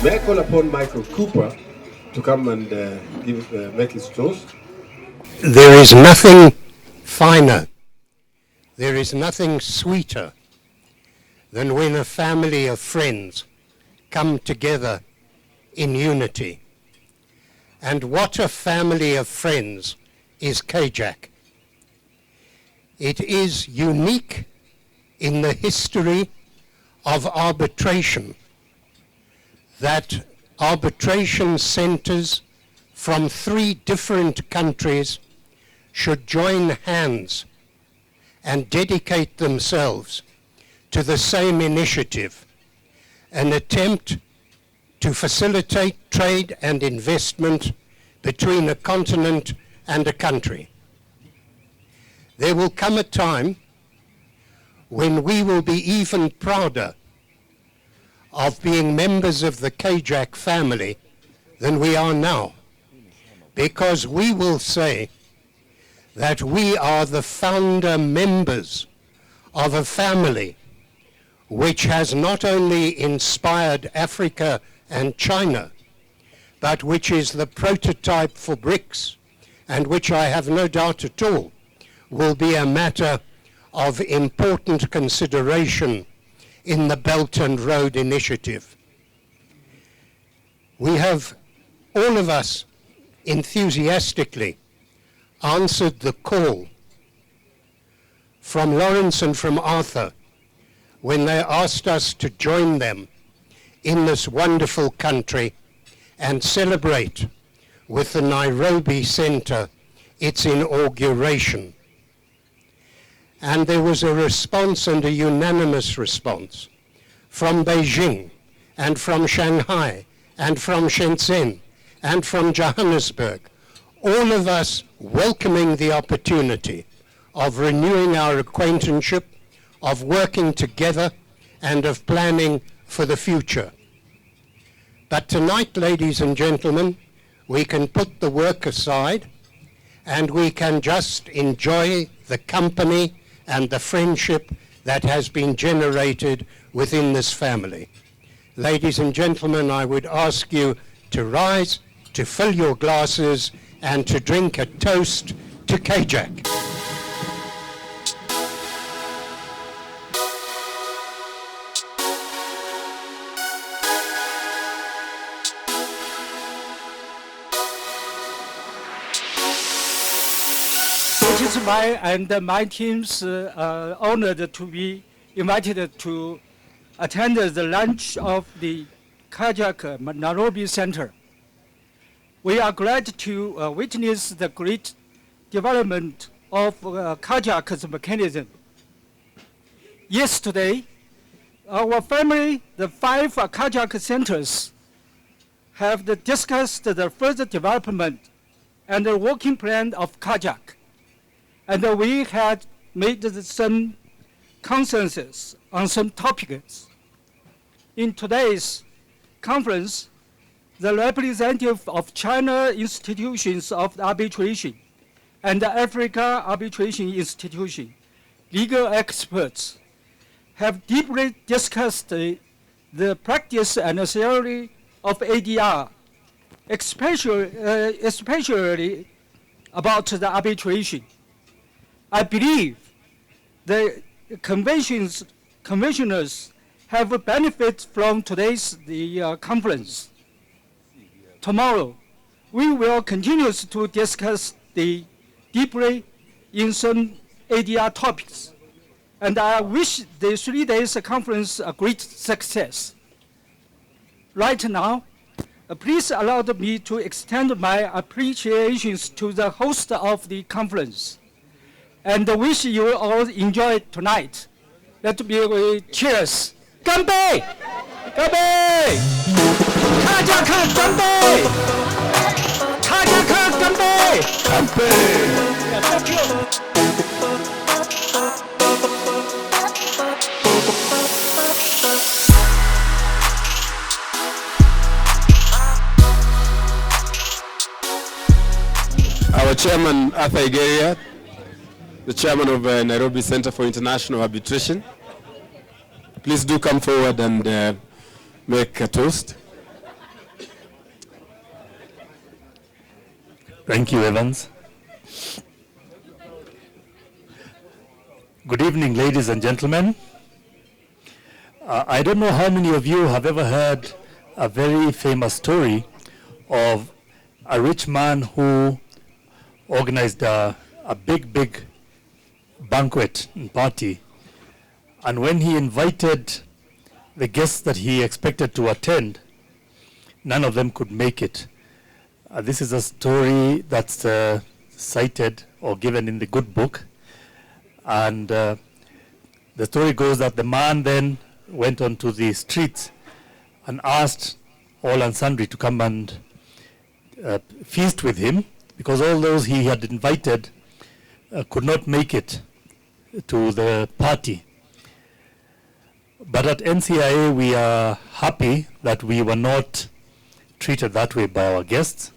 May I call upon Michael Cooper to come and make his toast? There is nothing finer, there is nothing sweeter than when a family of friends come together in unity. And what a family of friends is KJAC. It is unique in the history of arbitration that arbitration centers from 3 different countries should join hands and dedicate themselves to the same initiative, an attempt to facilitate trade and investment between a continent and a country. There will come a time when we will be even prouder of being members of the KJAC family than we are now, because we will say that we are the founder members of a family which has not only inspired Africa and China, but which is the prototype for BRICS, and which I have no doubt at all will be a matter of important consideration in the Belt and Road Initiative. We have, all of us, enthusiastically answered the call from Lawrence and from Arthur when they asked us to join them in this wonderful country and celebrate with the Nairobi Center its inauguration. And there was a response, and a unanimous response, from Beijing and from Shanghai and from Shenzhen and from Johannesburg, all of us welcoming the opportunity of renewing our acquaintanceship, of working together, and of planning for the future. But tonight, ladies and gentlemen, we can put the work aside and we can just enjoy the company and the friendship that has been generated within this family. Ladies and gentlemen, I would ask you to rise, to fill your glasses, and to drink a toast to KJAC. It is my and my team's honored to be invited to attend the launch of the KJAC Nairobi Center. We are glad to witness the great development of KJAC's mechanism. Yesterday, our family, the 5 KJAC centers, have discussed the further development and the working plan of KJAC. And we had made some consensus on some topics. In today's conference, the representative of China institutions of arbitration and the Africa Arbitration Institution, legal experts, have deeply discussed the practice and theory of ADR, especially about the arbitration. I believe the commissioners have benefit from today's conference. Tomorrow, we will continue to discuss deeply in some ADR topics, and I wish the 3 days conference a great success. Right now, please allow me to extend my appreciations to the host of the conference, and wish you all enjoy tonight. Let me cheers. 干杯！干杯！大家看，干杯！大家看，干杯！干杯！ Chairman Arthur Igeria, the chairman of Nairobi Center for International Arbitration. Please do come forward and make a toast. Thank you, Evans. Good evening, ladies and gentlemen. I don't know how many of you have ever heard a very famous story of a rich man who organized a big banquet and party. And when he invited the guests that he expected to attend, none of them could make it. This is a story that's cited or given in the good book. And the story goes that the man then went onto the streets and asked all and sundry to come and feast with him, because all those he had invited could not make it to the party. But at NCIA, we are happy that we were not treated that way by our guests.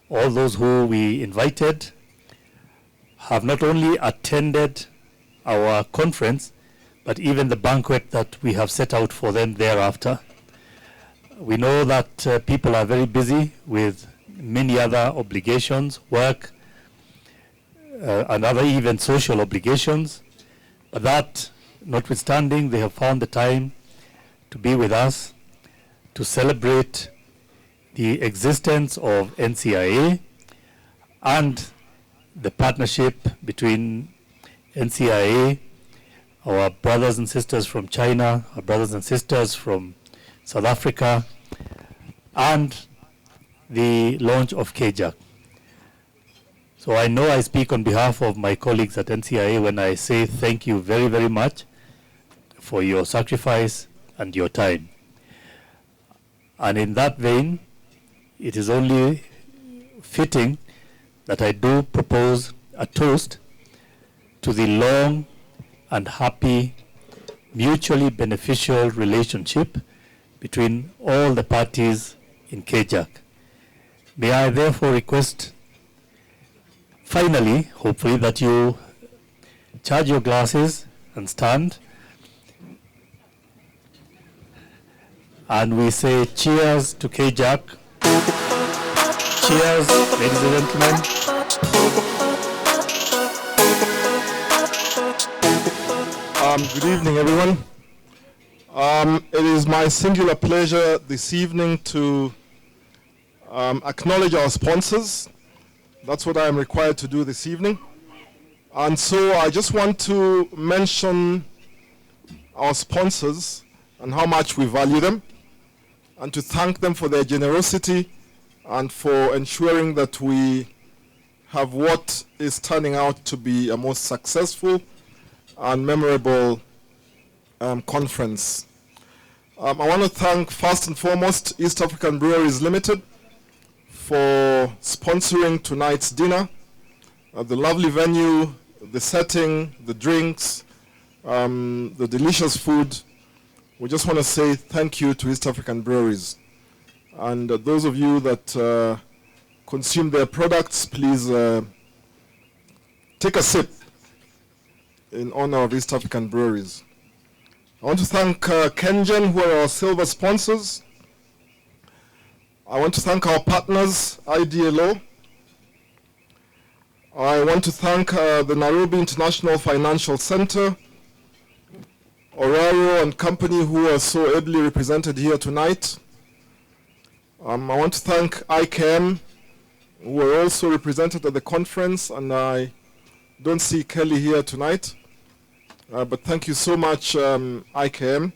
All those who we invited have not only attended our conference, but even the banquet that we have set out for them thereafter. We know that people are very busy with many other obligations, work, and other even social obligations. But that notwithstanding, they have found the time to be with us, to celebrate the existence of NCIA and the partnership between NCIA, our brothers and sisters from China, our brothers and sisters from South Africa, and the launch of KJAC. So I know I speak on behalf of my colleagues at NCIA when I say thank you very, very much for your sacrifice and your time. And in that vein, it is only fitting that I do propose a toast to the long and happy, mutually beneficial relationship between all the parties in KJAC. May I therefore request, finally, hopefully, that you charge your glasses and stand. And we say cheers to KJAC. Cheers, ladies and gentlemen. Good evening, everyone. It is my singular pleasure this evening to acknowledge our sponsors. That's what I am required to do this evening. And so I just want to mention our sponsors and how much we value them, and to thank them for their generosity and for ensuring that we have what is turning out to be a most successful and memorable conference. I want to thank first and foremost East African Breweries Limited for sponsoring tonight's dinner. The lovely venue, the setting, the drinks, the delicious food. We just want to say thank you to East African Breweries. And those of you that consume their products, please take a sip in honor of East African Breweries. I want to thank Kengen, who are our silver sponsors. I want to thank our partners, IDLO. I want to thank the Nairobi International Financial Center, Oraro and company, who are so ably represented here tonight. I want to thank IKM, who are also represented at the conference, and I don't see Kelly here tonight. But thank you so much, IKM.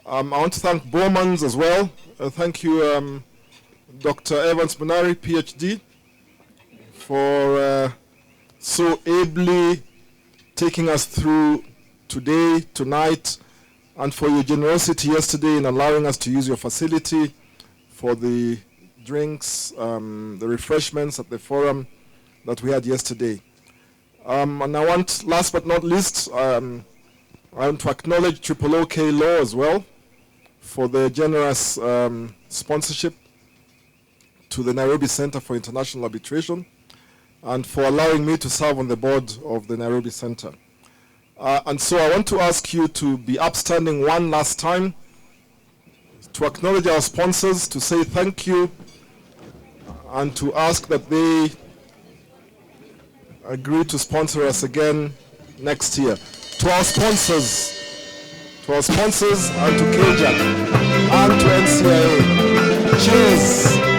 I want to thank Bowmans as well. Thank you, Dr. Evans Munari, PhD, for so ably taking us through today, tonight, and for your generosity yesterday in allowing us to use your facility for the drinks, the refreshments at the forum that we had yesterday. And I want, last but not least, I want to acknowledge Triple OK Law as well for their generous sponsorship to the Nairobi Center for International Arbitration. and for allowing me to serve on the board of the Nairobi Center. And so I want to ask you to be upstanding one last time, to acknowledge our sponsors, to say thank you, and to ask that they agree to sponsor us again next year. To our sponsors and to KJAC and to NCIA, cheers.